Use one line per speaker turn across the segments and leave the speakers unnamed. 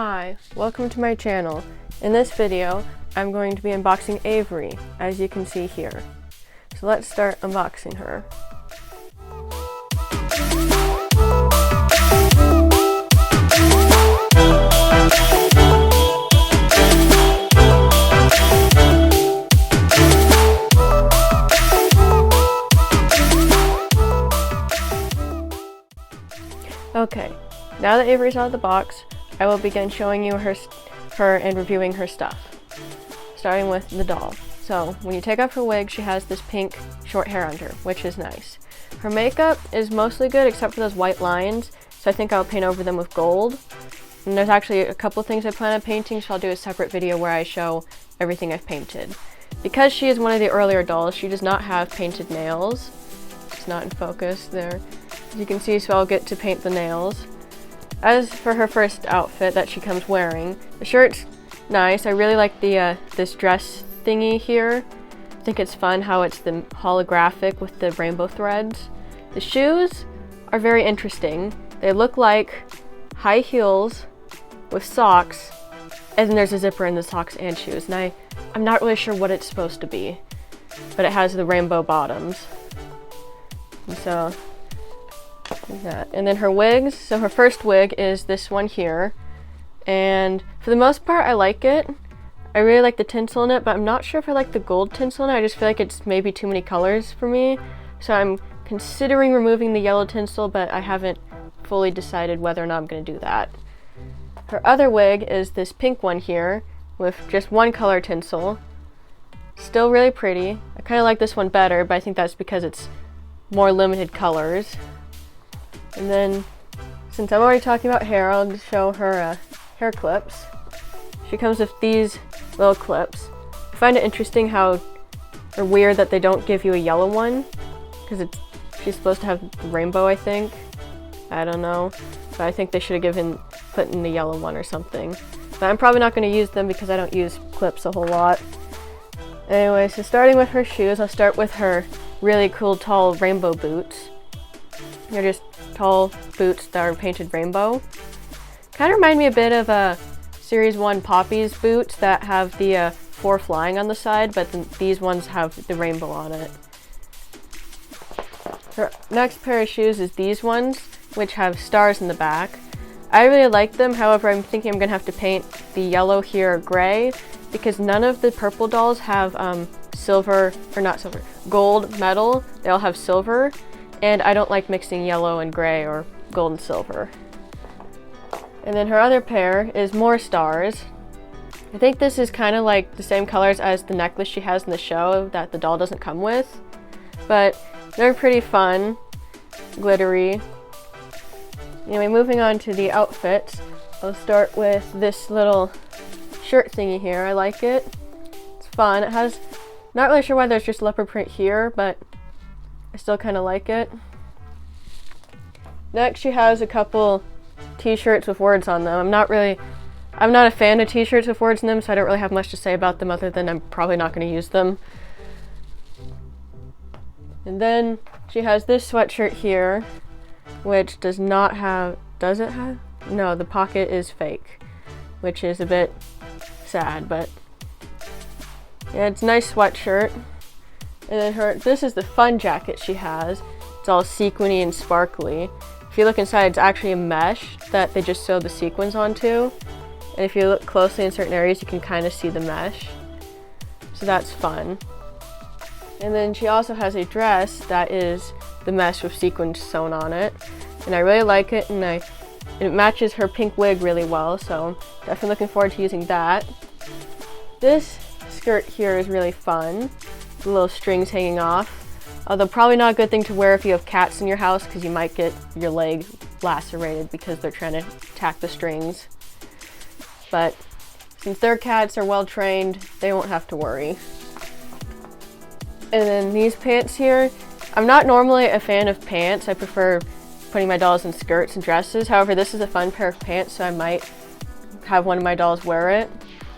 Hi, welcome to my channel. In this video, I'm going to be unboxing Avery, as you can see here. So let's start unboxing her. Okay, now that Avery's out of the box, I will begin showing you her and reviewing her stuff, starting with the doll. So when you take off her wig, she has this pink short hair under, which is nice. Her makeup is mostly good except for those white lines, so I think I'll paint over them with gold. And there's actually a couple things I plan on painting, so I'll do a separate video where I show everything I've painted. Because she is one of the earlier dolls, she does not have painted nails. It's not in focus there, as you can see, so I'll get to paint the nails. As for her first outfit that she comes wearing, the shirt's nice. I really like the this dress thingy here. I think it's fun how it's the holographic with the rainbow threads. The shoes are very interesting. They look like high heels with socks, and then there's a zipper in the socks and shoes. And I'm not really sure what it's supposed to be, but it has the rainbow bottoms. And so that. And then her wigs, so her first wig is this one here, and for the most part I like it. I really like the tinsel in it, but I'm not sure if I like the gold tinsel in it. I just feel like it's maybe too many colors for me, so I'm considering removing the yellow tinsel, but I haven't fully decided whether or not I'm going to do that. Her other wig is this pink one here with just one color tinsel. Still really pretty. I kind of like this one better, but I think that's because it's more limited colors. And then, since I'm already talking about hair, I'll just show her hair clips. She comes with these little clips. I find it interesting how, or weird that they don't give you a yellow one, because she's supposed to have rainbow, I think. I don't know, but I think they should have put in the yellow one or something. But I'm probably not going to use them because I don't use clips a whole lot. Anyway, so starting with her shoes, I'll start with her really cool tall rainbow boots. They're just tall boots that are painted rainbow. Kind of remind me a bit of Series 1 Poppy's boots that have the 4 flying on the side, but these ones have the rainbow on it. Her next pair of shoes is these ones, which have stars in the back. I really like them, however I'm thinking I'm going to have to paint the yellow here gray, because none of the purple dolls have gold metal. They all have silver. And I don't like mixing yellow and gray or gold and silver. And then her other pair is more stars. I think this is kind of like the same colors as the necklace she has in the show that the doll doesn't come with. But they're pretty fun, glittery. Anyway, moving on to the outfits. I'll start with this little shirt thingy here. I like it. It's fun. It has, not really sure why there's just leopard print here, but I still kind of like it. Next, she has a couple t-shirts with words on them. I'm not a fan of t-shirts with words in them, so I don't really have much to say about them other than I'm probably not going to use them. And then she has this sweatshirt here, which does not have, does it have? No, the pocket is fake, which is a bit sad, but yeah, it's a nice sweatshirt. And then this is the fun jacket she has. It's all sequiny and sparkly. If you look inside, it's actually a mesh that they just sew the sequins onto. And if you look closely in certain areas, you can kind of see the mesh. So that's fun. And then she also has a dress that is the mesh with sequins sewn on it. And I really like it, and it matches her pink wig really well, so definitely looking forward to using that. This skirt here is really fun. The little strings hanging off, although probably not a good thing to wear if you have cats in your house, because you might get your leg lacerated because they're trying to attack the strings. But since their cats are well trained, they won't have to worry. And then these pants here, I'm not normally a fan of pants. I prefer putting my dolls in skirts and dresses. However, this is a fun pair of pants, so I might have one of my dolls wear it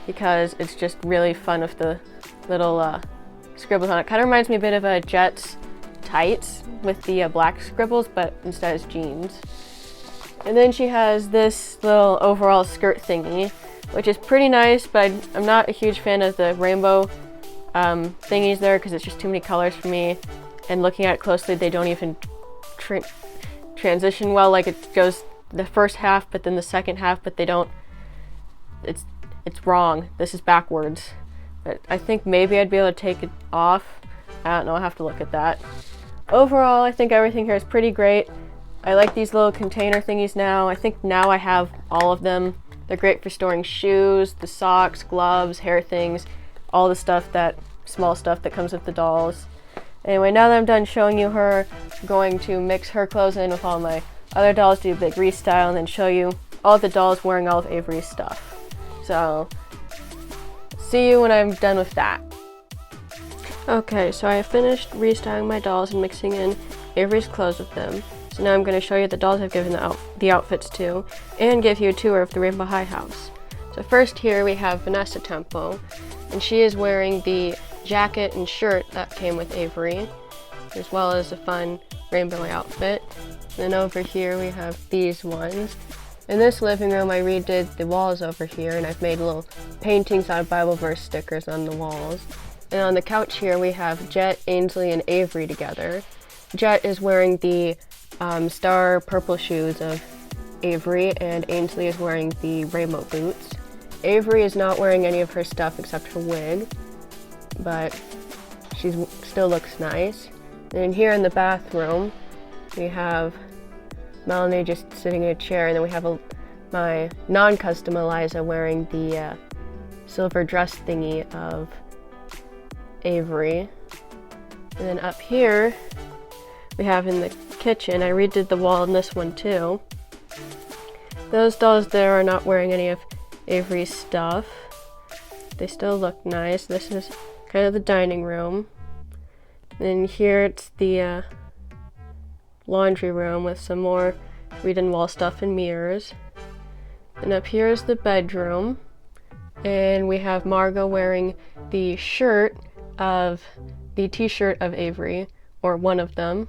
because it's just really fun with the little scribbles on it. Kind of reminds me a bit of a Jet's tights with the black scribbles, but instead it's jeans. And then she has this little overall skirt thingy, which is pretty nice, but I'm not a huge fan of the rainbow thingies there because it's just too many colors for me. And looking at it closely, they don't even transition well. Like it goes the first half, but then the second half, but they don't. It's wrong. This is backwards. But I think maybe I'd be able to take it off. I don't know. I'll have to look at that. Overall, I think everything here is pretty great. I like these little container thingies now. I think now I have all of them. They're great for storing shoes, the socks, gloves, hair things, all the stuff small stuff that comes with the dolls. Anyway, now that I'm done showing you her, I'm going to mix her clothes in with all my other dolls, do a big restyle, and then show you all the dolls wearing all of Avery's stuff. So, see you when I'm done with that. Okay, so I finished restyling my dolls and mixing in Avery's clothes with them. So now I'm going to show you the dolls I've given the outfits to, and give you a tour of the Rainbow High house. So first here we have Vanessa Tempo, and she is wearing the jacket and shirt that came with Avery, as well as a fun rainbow outfit. Then over here we have these ones. In this living room I redid the walls over here, and I've made little paintings out of Bible verse stickers on the walls. And on the couch here we have Jet, Ainsley, and Avery together. Jet is wearing the star purple shoes of Avery, and Ainsley is wearing the rainbow boots. Avery is not wearing any of her stuff except her wig, but she still looks nice. And here in the bathroom, we have Melanie just sitting in a chair, and then we have my non-custom Eliza wearing the silver dress thingy of Avery. And then up here, we have in the kitchen, I redid the wall in this one too. Those dolls there are not wearing any of Avery's stuff. They still look nice. This is kind of the dining room. And here it's the laundry room with some more redone wall stuff and mirrors. And up here is the bedroom. And we have Margot wearing the t-shirt of Avery, or one of them.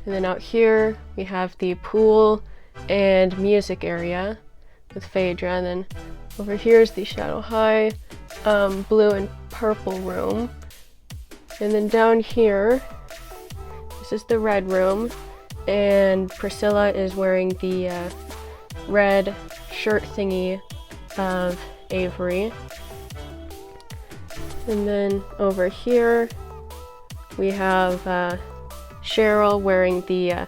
And then out here we have the pool and music area with Phaedra. And then over here is the shadowhigh blue and purple room. And then down here, this is the red room, and Priscilla is wearing the red shirt thingy of Avery. And then over here we have Cheryl wearing the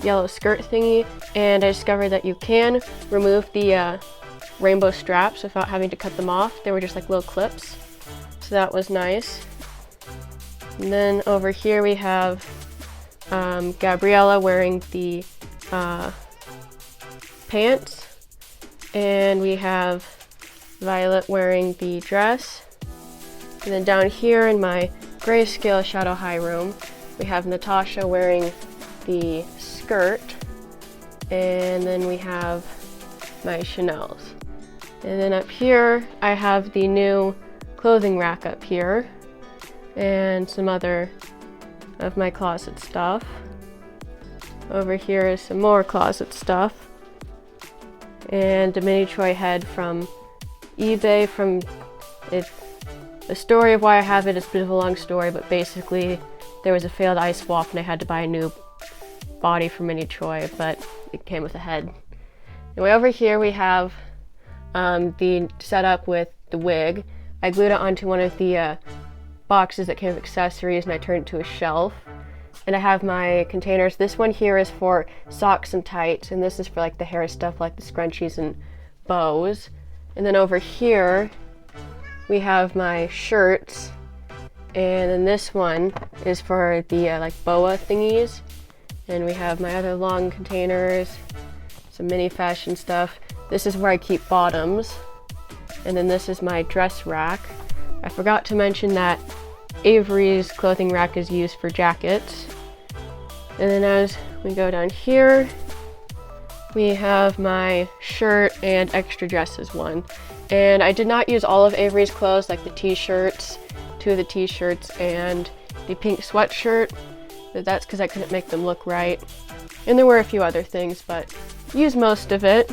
yellow skirt thingy, and I discovered that you can remove the rainbow straps without having to cut them off. They were just like little clips, so that was nice. And then over here we have Gabriella wearing the pants, and we have Violet wearing the dress. And then down here in my grayscale shadow high room, we have Natasha wearing the skirt, and then we have my Chanels. And then up here I have the new clothing rack up here, and some other of my closet stuff. Over here is some more closet stuff, and a mini Troy head from eBay. The story of why I have it is a bit of a long story, but basically there was a failed ice swap and I had to buy a new body for Mini Troy, but it came with a head. Anyway, over here we have the setup with the wig. I glued it onto one of the boxes that came with accessories, and I turned it to a shelf. And I have my containers. This one here is for socks and tights, and this is for like the hair stuff like the scrunchies and bows. And then over here we have my shirts, and then this one is for the like boa thingies. And we have my other long containers, some mini fashion stuff. This is where I keep bottoms. And then this is my dress rack. I forgot to mention that Avery's clothing rack is used for jackets. And then as we go down here, we have my shirt and extra dresses one. And I did not use all of Avery's clothes, like the t-shirts, 2 of the t-shirts, and the pink sweatshirt. But that's because I couldn't make them look right. And there were a few other things, but use most of it.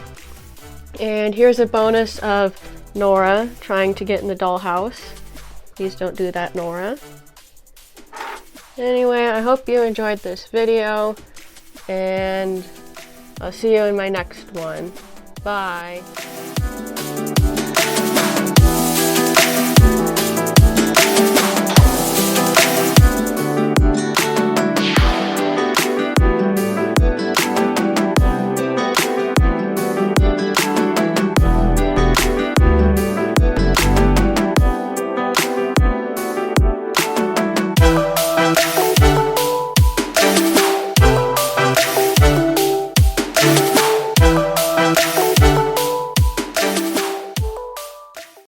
And here's a bonus of Nora trying to get in the dollhouse. Please don't do that, Nora. Anyway, I hope you enjoyed this video, and I'll see you in my next one. Bye.